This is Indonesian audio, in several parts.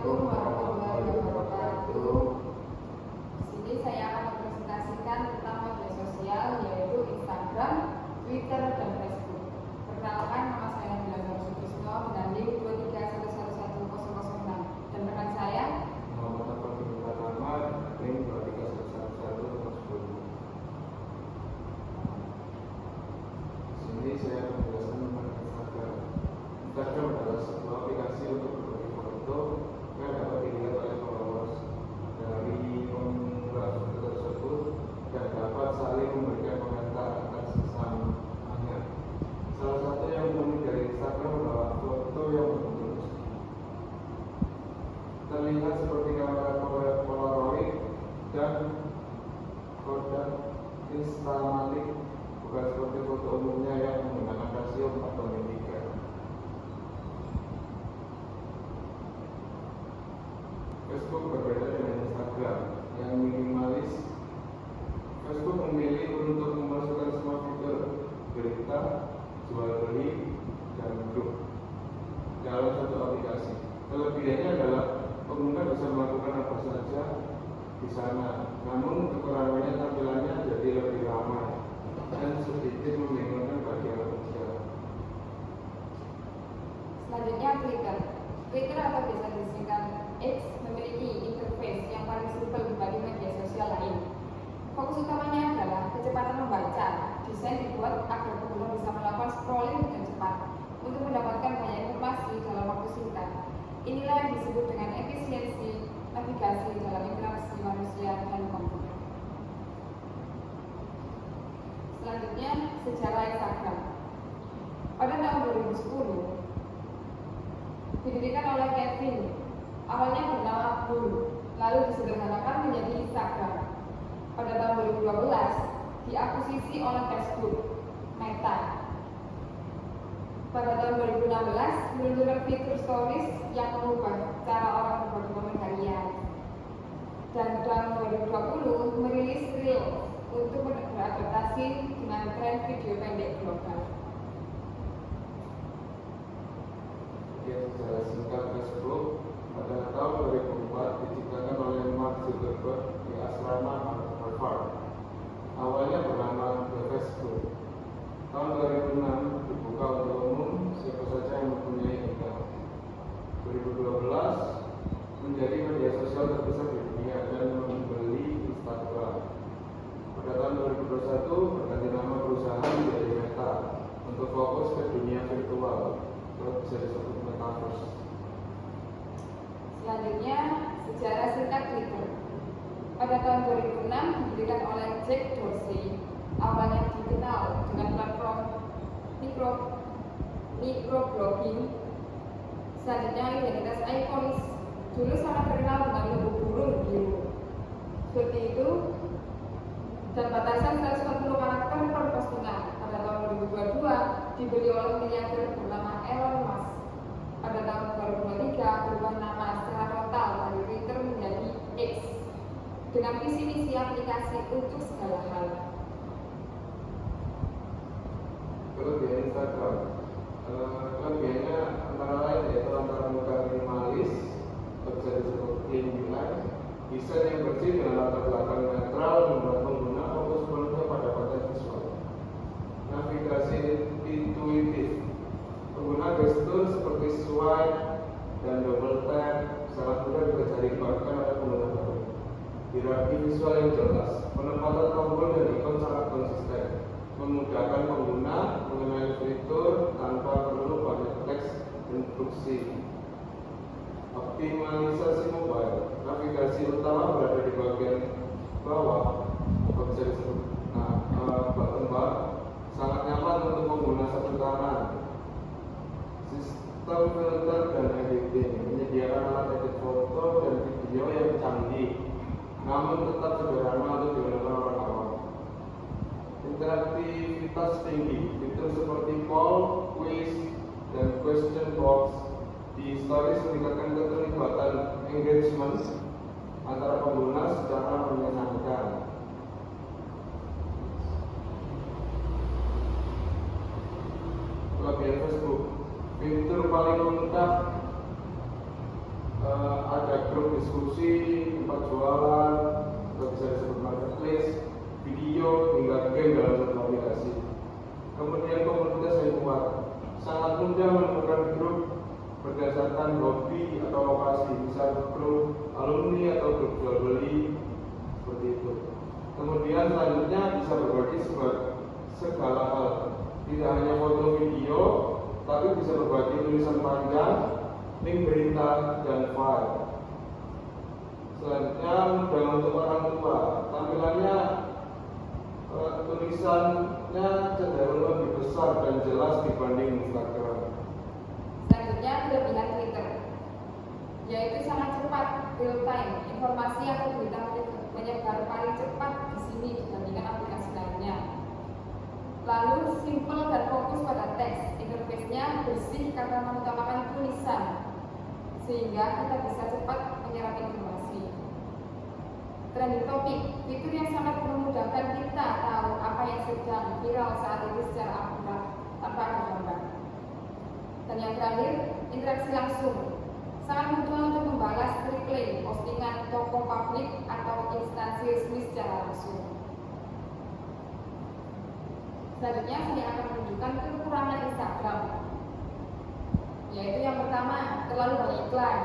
Assalamualaikum warahmatullahi wabarakatuh. Di sini saya akan mempresentasikan tentang media sosial, yaitu Instagram, Twitter, dan Facebook. Perkenalkan, nama saya Nabila Sutrisno, menanding 231111006, dan rekan saya Muhammad Fadil Pratama, NIM 2311110. Di sini saya akan menjelaskan tentang Instagram. Instagram adalah sebuah aplikasi untuk berbagi foto yang dapat dilihat oleh followers dari pengguna foto tersebut dan dapat saling memberikan komentar atas sesamanya. Salah satu yang unik dari Instagram adalah foto yang berbentuk terlihat seperti kamera Polaroid dan Kodak Instamatic, bukan seperti foto umumnya yang menggunakan rasio 4:3. Facebook berbeda dengan Instagram yang minimalis. Facebook memilih untuk memasukkan semua fitur berita, jual beli, dan grup dalam satu aplikasi. Kelebihannya adalah pengguna bisa melakukan apa saja di sana, namun kekurangannya tampilannya jadi lebih ramai dan sedikit membingungkan bagi anak usia. selanjutnya Twitter. Twitter atau biasa disingkat X memiliki interface yang paling simpel dibanding media sosial lain. Fokus utamanya adalah kecepatan membaca. Desain dibuat agar pengguna bisa melakukan scrolling dengan cepat untuk mendapatkan banyak informasi dalam waktu singkat. Inilah yang disebut dengan efisiensi navigasi dalam interaksi manusia dan komputer. Selanjutnya, sejarah Instagram. Pada tahun 2010, didirikan oleh Kevin. Awalnya bernama Bull, lalu disederhanakan menjadi Instagram. Pada tahun 2012, diakuisisi oleh Facebook, Meta. Pada tahun 2016, meluncurkan fitur Stories yang mengubah cara orang berbagi momen harian. Dan tahun 2020 merilis Reels untuk beradaptasi dengan tren video pendek global. Secara singkat, Facebook pada tahun 2004 diciptakan oleh Mark Zuckerberg di asrama Harvard. Awalnya bernama The Facebook. Tahun 2006 dibuka untuk umum siapa saja yang mempunyai email. 2012 menjadi media sosial terbesar di dunia dan membeli Instagram. Pada tahun 2021 berganti nama perusahaan menjadi Meta untuk fokus ke dunia virtual atau bisa disebut metaverse. Selanjutnya, sejarah singkat Twitter. Pada tahun 2006 didirikan oleh Jack Dorsey. Awalnya dikenal dengan platform microblogging. Selanjutnya, identitas ikonis. Dulu sangat terkenal dengan logo burung biru seperti itu dan batasan 140 karakter per postingan. Pada tahun 2022 dibeli oleh miliarder bernama Elon Musk. Pada tahun 2023 berubah nama secara total dari Twitter menjadi X dengan visi misi aplikasi untuk segala hal. Kelebihan Instagram, kelebihannya antara lain yaitu antara muka minimalis, bisa disebut clean UI, desain yang bersih dengan latar belakang netral membuat pengguna fokus penuhnya pada konten visual. Navigasi intuitif, pengguna gestur seperti swipe dan double tap sangat mudah dicari bahkan ada pengguna baru. Hierarki visual yang jelas, penempatan tombol dan ikon sangat konsisten, memudahkan pengguna mengenali fitur tanpa perlu banyak teks instruksi. Optimalisasi mobile, navigasi utama berada di bagian bawah, bisa disebut button bar, sangat nyaman untuk pengguna satu tangan. Sistem filter dan editing menyediakan alat edit foto dan video yang canggih, namun tetap sederhana untuk digunakan orang awam. Interaktivitas tinggi, fitur seperti poll, quiz, dan question box di stories meningkatkan keterlibatan engagement antara pengguna secara menyenangkan. Kelebihan Facebook, fitur paling lengkap ada grup diskusi, tempat jualan, atau bisa disebut marketplace, video, hingga game dalam satu aplikasi. Kemudian komunitas yang kuat, sangat mudah menemukan grup berdasarkan hobi atau lokasi, misal grup alumni atau grup jual beli, seperti itu. Kemudian selanjutnya bisa berbagi segala hal, tidak hanya foto video, tapi bisa berbagi tulisan panjang, link berita, dan file. Selanjutnya mudah untuk orang tua, tampilannya tulisannya cenderung lebih besar dan jelas dibanding Instagram. Selanjutnya kelebihan Twitter, yaitu sangat cepat, real time, informasi atau berita menyebar paling cepat di sini dibandingkan aplikasi lainnya. Lalu simple dan fokus pada teks, interface-nya bersih karena mengutamakan tulisan, sehingga kita bisa cepat menyerap informasi. Trending topik, fitur yang sangat memudahkan kita tahu apa yang sedang viral saat ini secara akurat tanpa ada gambar. Dan yang terakhir, interaksi langsung, sangat mudah untuk membalas replay postingan toko publik atau instansi resmi secara langsung. Selanjutnya saya akan menunjukkan kekurangan Instagram, yaitu yang pertama, terlalu banyak iklan.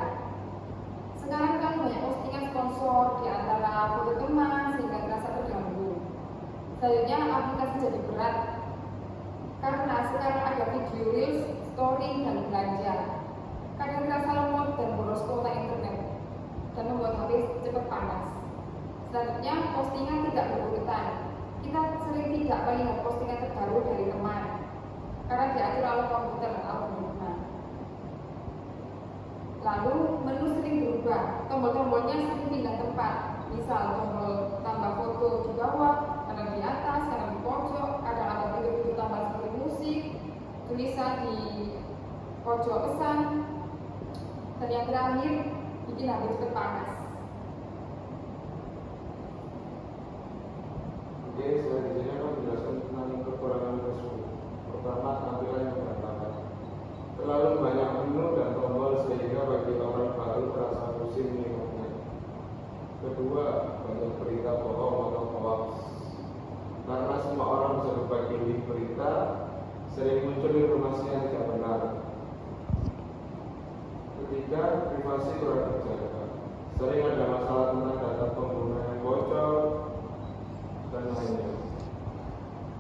Sekarang kan banyak postingan sponsor di antara foto teman sehingga terasa terganggu. Selanjutnya aplikasi jadi berat karena sekarang ada video reels, story, dan belanja. Kadang terasa lemot dan boros kuota internet dan membuat HP cepat panas. Selanjutnya postingan tidak berurutan. Kita sering tidak melihat postingan terbaru dari teman karena diatur oleh komputer algoritma. Lalu menu sering berubah, tombol-tombolnya sering pindah tempat. Misal tombol tambah foto di bawah, kadang di atas, kadang di pojok, kadang ada fitur-fitur tambah seperti musik, tulisan di pojok pesan. Dan yang terakhir, bikin HP cepat panas. Oke, saya di sini akan menjelaskan tentang kekurangan tersebut. Pertama, tampilan yang berantakan. Terlalu banyak menu dan tombol sehingga bagi orang baru terasa pusing menengoknya. Kedua, banyak berita bohong atau hoax. Karena semua orang bisa berbagi link berita, sering muncul informasi yang tidak benar. Ketiga, privasi kurang terjaga. Sering ada masalah tentang data pengguna yang bocor dan lainnya.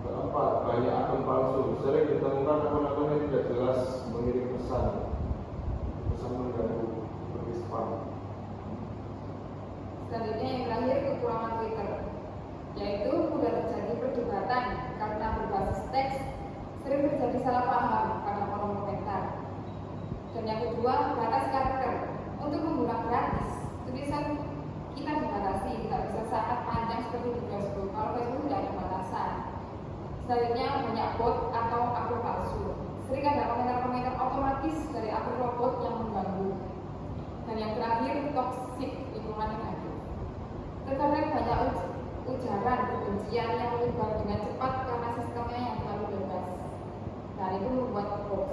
Keempat, banyak akun palsu. Sering ditemukan akun-akun yang tidak jelas mengirim pesan mengganggu seperti spam. Selanjutnya yang terakhir, kekurangan Twitter, yaitu mudah terjadi perdebatan karena berbasis teks, sering terjadi salah paham pada kolom komentar. Dan yang kedua, batas karakter. Untuk pengguna gratis, tulisan kita dibatasi, tidak bisa sangat panjang seperti di Facebook. Kalau Facebook tidak ada batasan. Selanjutnya banyak bot atau akun palsu. Sering ada komentar-komentar otomatis dari akun robot yang mengganggu. Dan yang terakhir, toxic, lingkungan negatif. Terkadang banyak ujaran kebencian yang menyebar dengan cepat karena sistemnya yang terlalu bebas. Dan itu membuat hoax.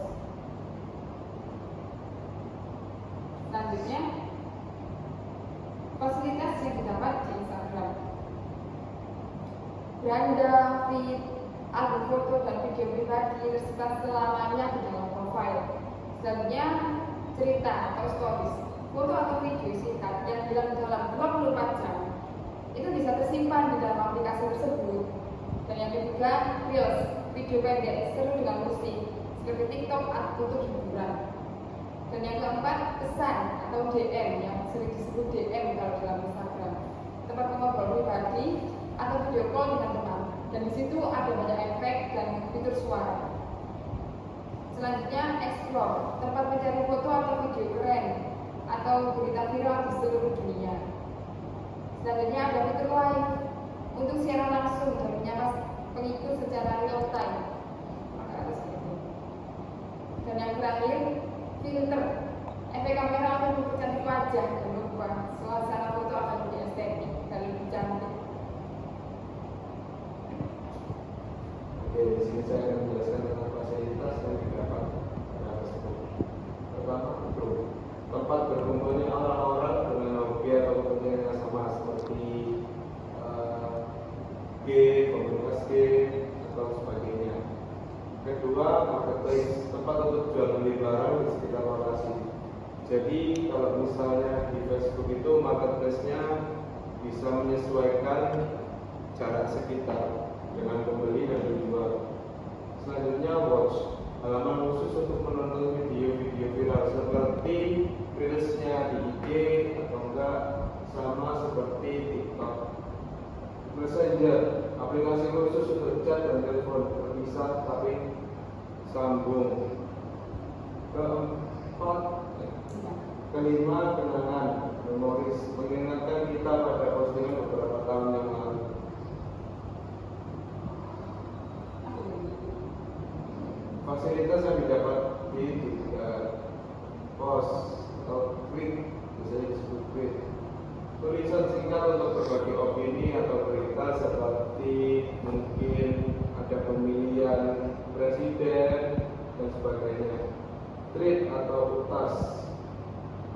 Selanjutnya, fasilitas yang didapat di Instagram. Beranda, feed, album foto dan video pribadi tersebar selamanya di dalam profil. Selanjutnya, cerita atau stories, foto atau video singkat yang hilang dalam 24 jam itu bisa tersimpan di dalam aplikasi tersebut. Dan yang ketiga, reels, video pendek seru dengan musik seperti TikTok untuk hiburan. Dan yang keempat, pesan atau DM yang sering disebut DM kalau dalam Instagram, tempat mengobrol pribadi atau video call dengan teman. Dan di situ ada banyak efek dan fitur suara. Selanjutnya, explore, tempat mencari foto atau video keren atau berita viral di seluruh dunia. Selanjutnya ada fitur live untuk siaran langsung dan menyapa pengikut secara real time. Dan yang terakhir, filter, efek kamera akan mempercantik wajah dan membuat suasana foto akan lebih estetik dan lebih cantik. Oke, di sini saya akan menjelaskan tentang fasilitas yang didapat pada tersebut. Pertama, grup, tempat berkumpulnya orang-orang dengan SG atau sebagainya. Kedua, marketplace, tempat untuk jual beli barang di sekitar lokasi. Jadi kalau misalnya di Facebook itu marketplace-nya bisa menyesuaikan jarak sekitar dengan pembeli dan penjual. Selanjutnya, watch, halaman khusus untuk menonton video-video viral seperti reels-nya di IG atau enggak sama seperti TikTok. Messenger, aplikasi khusus untuk chat dan telepon terpisah tapi sambung. Kelima, kenangan, memoris, mengingatkan kita pada postingan beberapa tahun yang lalu. Fasilitas yang didapat di post atau tweet, biasanya disebut tweet. Tulisan singkat untuk berbagi opini atau berita seperti mungkin ada pemilihan presiden dan sebagainya. Tweet atau utas,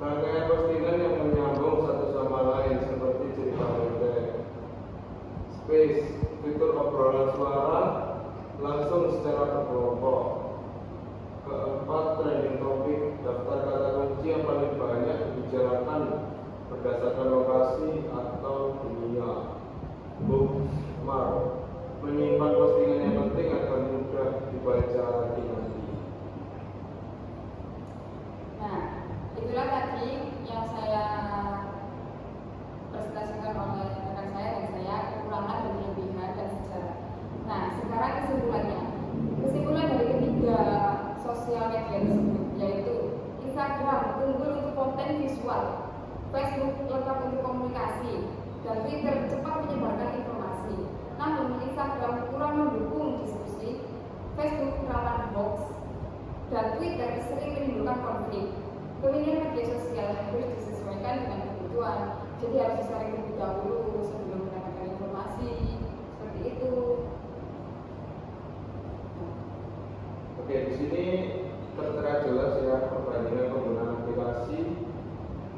rangkaian postingan yang menyambung satu sama lain seperti cerita pendek. Space, fitur obrolan suara langsung secara berkelompok. Keempat, trending topik, daftar kata kunci yang paling banyak dibicarakan berdasarkan lokasi atau dunia. Bookmark, menyimpan postingan yang penting agar mudah dibaca lagi nanti. Nah, itulah tadi yang saya presentasikan oleh rekan saya dan saya, kekurangan dan kelebihan dan sejarah. Nah, sekarang kesimpulannya. Kesimpulan dari ketiga sosial media tersebut yaitu Instagram unggul untuk konten visual, Facebook lengkap untuk komunikasi, dan Twitter cepat menyebarkan informasi. Namun Instagram kurang mendukung diskusi, Facebook rawan hoax, dan Twitter sering menimbulkan konflik. Pemilihan media sosial harus disesuaikan dengan kebutuhan, jadi harus disaring terlebih dahulu sebelum mendapatkan informasi seperti itu. Oke, di sini tertera jelas ya perbandingan penggunaan aplikasi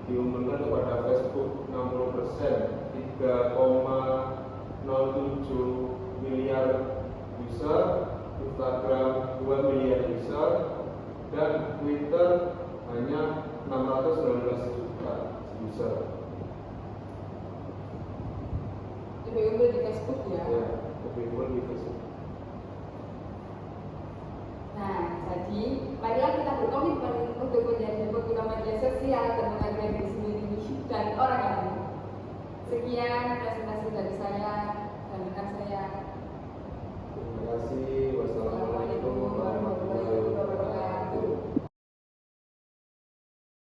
diumumkan kepada Facebook 60%, 3,07 miliar user, Instagram 2 miliar user, dan Twitter hanya 619 juta user. Lebih unggul di Facebook ya. Ya, lebih unggul di Facebook. Nah, jadi marilah kita berkomitmen untuk menjadi pengguna media sosial dan